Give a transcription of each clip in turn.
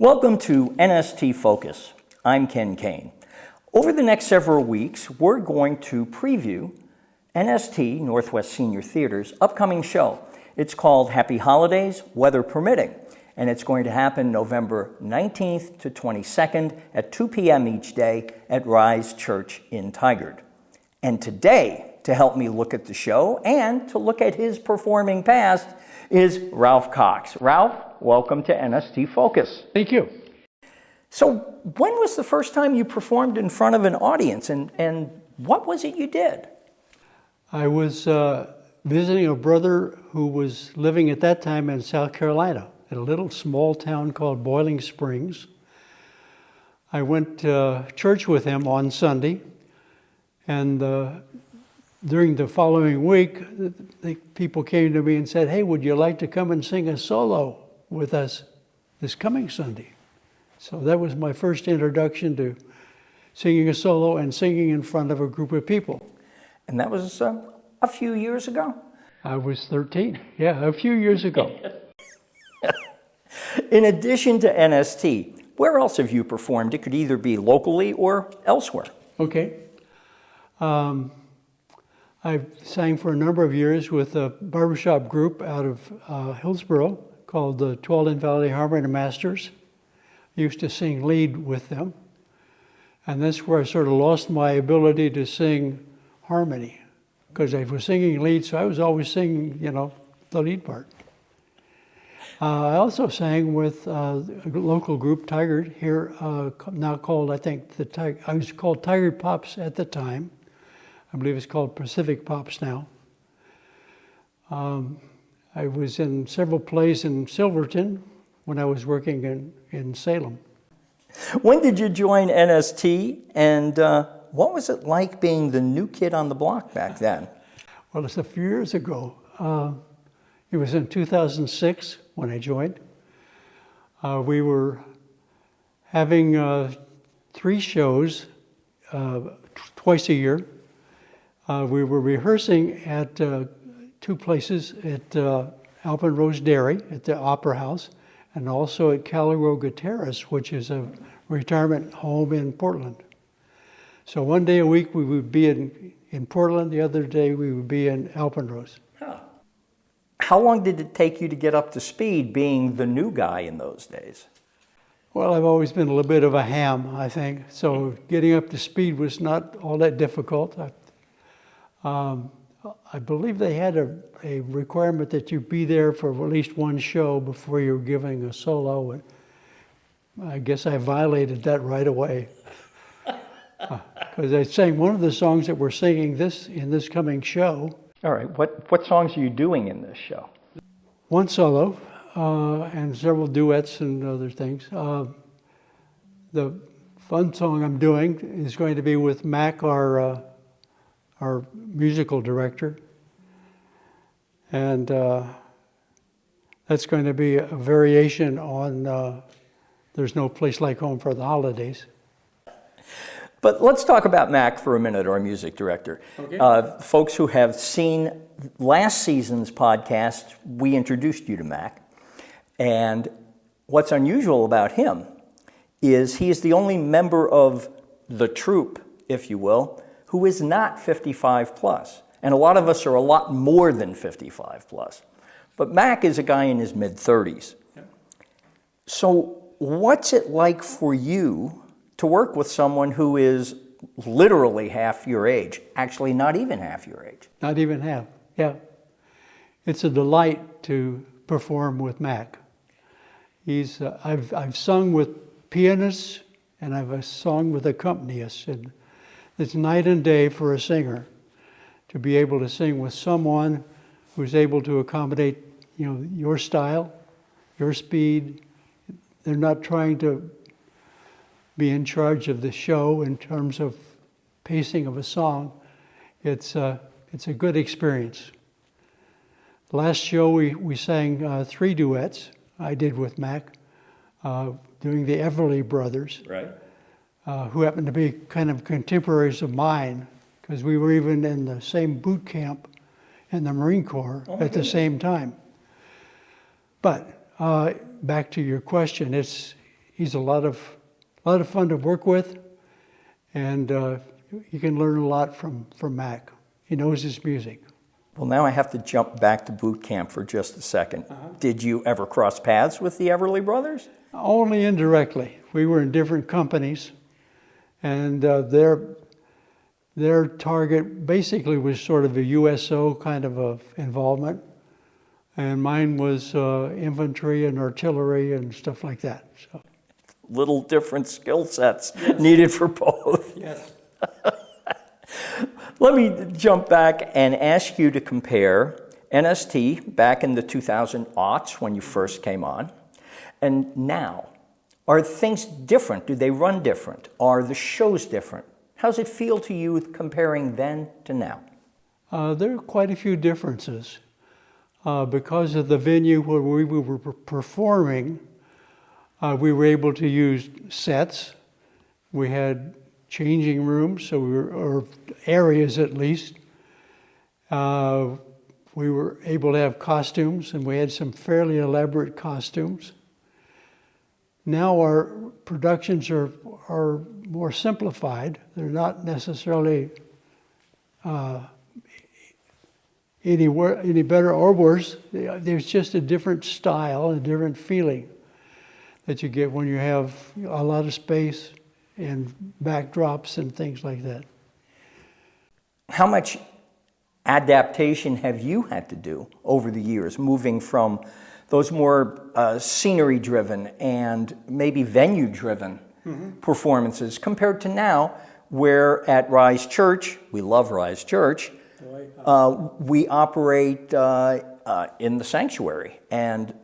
Welcome to NST Focus. I'm Ken Kane. Over the next several weeks, we're going to preview NST, Northwest Senior Theater's upcoming show. It's called Happy Holidays, Weather Permitting, and it's going to happen November 19th to 22nd at 2 p.m. each day at Rise Church in Tigard. And today, to help me look at the show and to look at his performing past, is Ralph Cox. Ralph, welcome to NST Focus. Thank you. So when was the first time you performed in front of an audience, and what was it you did? I was visiting a brother who was living at that time in South Carolina, at a little small town called Boiling Springs. I went to church with him on Sunday, and during the following week, the people came to me and said, "Hey, would you like to come and sing a solo with us this coming Sunday?" So that was my first introduction to singing a solo and singing in front of a group of people. And that was a few years ago? I was 13, a few years ago. In addition to NST, where else have you performed? It could either be locally or elsewhere. Okay. I sang for a number of years with a barbershop group out of Hillsboro called the Tualatin Valley Harmony Masters. I used to sing lead with them. And that's where I sort of lost my ability to sing harmony, because I was singing lead, so I was always singing, the lead part. I also sang with a local group, Tigard, here, now called, I was called Tigard Pops at the time. I believe it's called Pacific Pops now. I was in several plays in Silverton when I was working in Salem. When did you join NST, and what was it like being the new kid on the block back then? Well, it's a few years ago. It was in 2006 when I joined. We were having 3 shows twice a year. We were rehearsing at 2 places, at Alpenrose Dairy at the Opera House, and also at Caliroga Terrace, which is a retirement home in Portland. So one day a week we would be in Portland, the other day we would be in Alpenrose. Huh. How long did it take you to get up to speed being the new guy in those days? Well, I've always been a little bit of a ham, I think, so getting up to speed was not all that difficult. I believe they had a requirement that you be there for at least one show before you were giving a solo, and I guess I violated that right away. Because I sang one of the songs that we're singing in this coming show. All right, what songs are you doing in this show? One solo, and several duets and other things. The fun song I'm doing is going to be with Mac, our musical director, and that's going to be a variation on There's No Place Like Home for the Holidays. But let's talk about Mac for a minute, our music director. Okay. Folks who have seen last season's podcast, we introduced you to Mac, and what's unusual about him is he is the only member of the troupe, if you will, who is not 55 plus. And a lot of us are a lot more than 55 plus. But Mac is a guy in his mid-30s. Yeah. So what's it like for you to work with someone who is literally half your age? Actually, not even half your age. Not even half, yeah. It's a delight to perform with Mac. I've sung with pianists and I've sung with accompanists, and it's night and day for a singer to be able to sing with someone who's able to accommodate, your style, your speed. They're not trying to be in charge of the show in terms of pacing of a song. It's a good experience. Last show we sang 3 duets I did with Mac, doing the Everly Brothers. Right. Who happened to be kind of contemporaries of mine, because we were even in the same boot camp in the Marine Corps at the same time. But back to your question, it's he's a lot of fun to work with, and you can learn a lot from Mac. He knows his music. Well, now I have to jump back to boot camp for just a second. Did you ever cross paths with the Everly Brothers? Only indirectly. We were in different companies, and their target basically was sort of a USO kind of a involvement, and mine was infantry and artillery and stuff like that. So. Little different skill sets needed for both. Yes. Let me jump back and ask you to compare NST back in the 2000 aughts when you first came on, and now. Are things different? Do they run different? Are the shows different? How's it feel to you comparing then to now? There are quite a few differences. Because of the venue where we were performing, we were able to use sets. We had changing rooms, or areas at least. We were able to have costumes, and we had some fairly elaborate costumes. Now our productions are more simplified. They're not necessarily any better or worse. There's just a different style, a different feeling that you get when you have a lot of space and backdrops and things like that. How much adaptation have you had to do over the years, moving from those more scenery-driven and maybe venue-driven performances compared to now, where at Rise Church, we love Rise Church, we operate in the sanctuary, and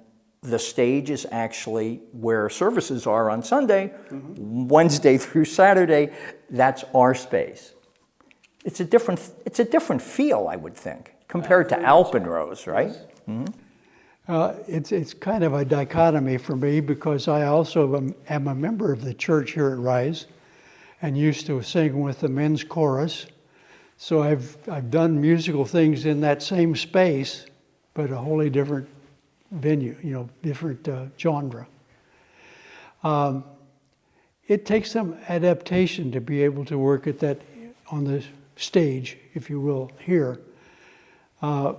the stage is actually where services are on Sunday, Wednesday through Saturday. That's our space. It's a different feel, I would think, compared to Alpenrose, right? Yes. It's kind of a dichotomy for me, because I also am a member of the church here at Rise and used to sing with the men's chorus. So I've done musical things in that same space, but a wholly different venue, different genre. It takes some adaptation to be able to work at that on the stage, if you will, here. Our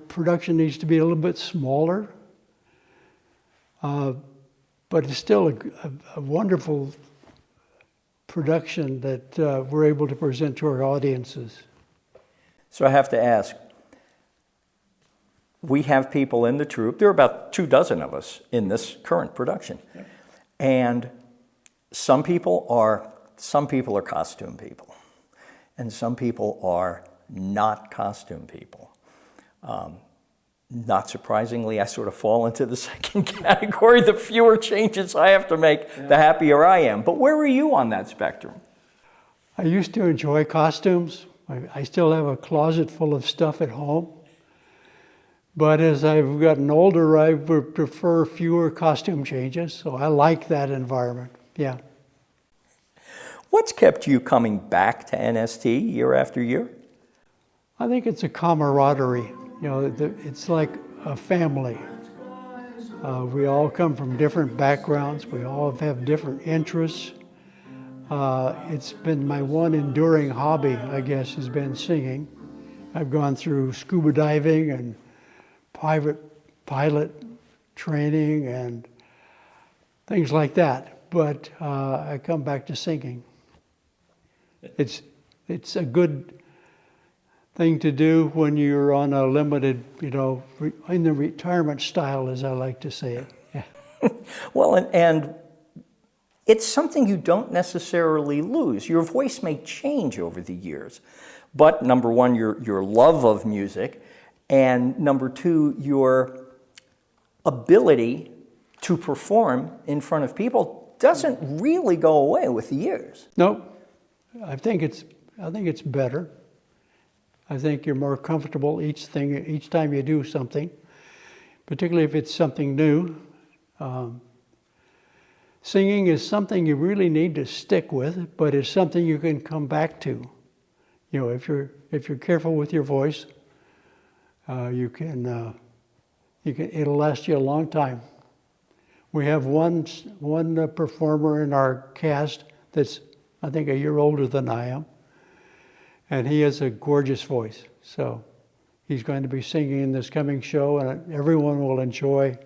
production needs to be a little bit smaller, but it's still a wonderful production that we're able to present to our audiences. So I have to ask, we have people in the troupe, there are about 24 of us in this current production, and some people are costume people, and some people are not costume people. Not surprisingly, I sort of fall into the second category. The fewer changes I have to make, the happier I am. But where are you on that spectrum? I used to enjoy costumes. I still have a closet full of stuff at home. But as I've gotten older, I would prefer fewer costume changes. So I like that environment. Yeah. What's kept you coming back to NST year after year? I think it's a camaraderie. It's like a family. We all come from different backgrounds. We all have different interests. It's been my one enduring hobby, I guess, has been singing. I've gone through scuba diving and private pilot training and things like that. But I come back to singing. It's a good thing to do when you're on a limited, in the retirement style, as I like to say it. Yeah. Well, and it's something you don't necessarily lose. Your voice may change over the years, but number one, your love of music, and number two, your ability to perform in front of people doesn't really go away with the years. No, I think it's better. I think you're more comfortable each time you do something, particularly if it's something new. Singing is something you really need to stick with, but it's something you can come back to. If you're careful with your voice, it'll last you a long time. We have one performer in our cast that's, I think, a year older than I am, and he has a gorgeous voice. So he's going to be singing in this coming show, and everyone will enjoy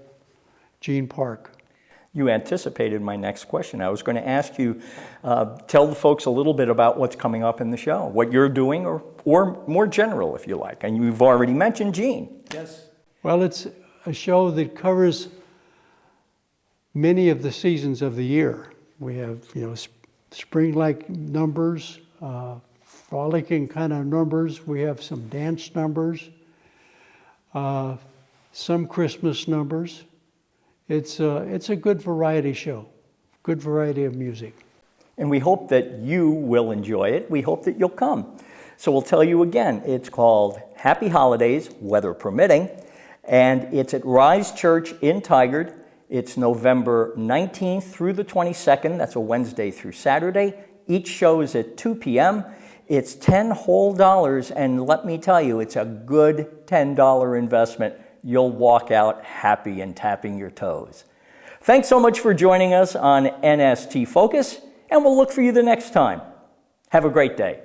Gene Park. You anticipated my next question. I was going to ask you, tell the folks a little bit about what's coming up in the show, what you're doing, or more general, if you like. And you've already mentioned Gene. Yes. Well, it's a show that covers many of the seasons of the year. We have, spring-like numbers, frolicking kind of numbers. We have some dance numbers, some Christmas numbers. It's a good variety show, good variety of music. And we hope that you will enjoy it. We hope that you'll come. So we'll tell you again, it's called Happy Holidays, weather permitting, and it's at Rise Church in Tigard. It's November 19th through the 22nd. That's a Wednesday through Saturday. Each show is at 2 p.m. It's $10 whole, and let me tell you, it's a good $10 investment. You'll walk out happy and tapping your toes. Thanks so much for joining us on NST Focus, and we'll look for you the next time. Have a great day.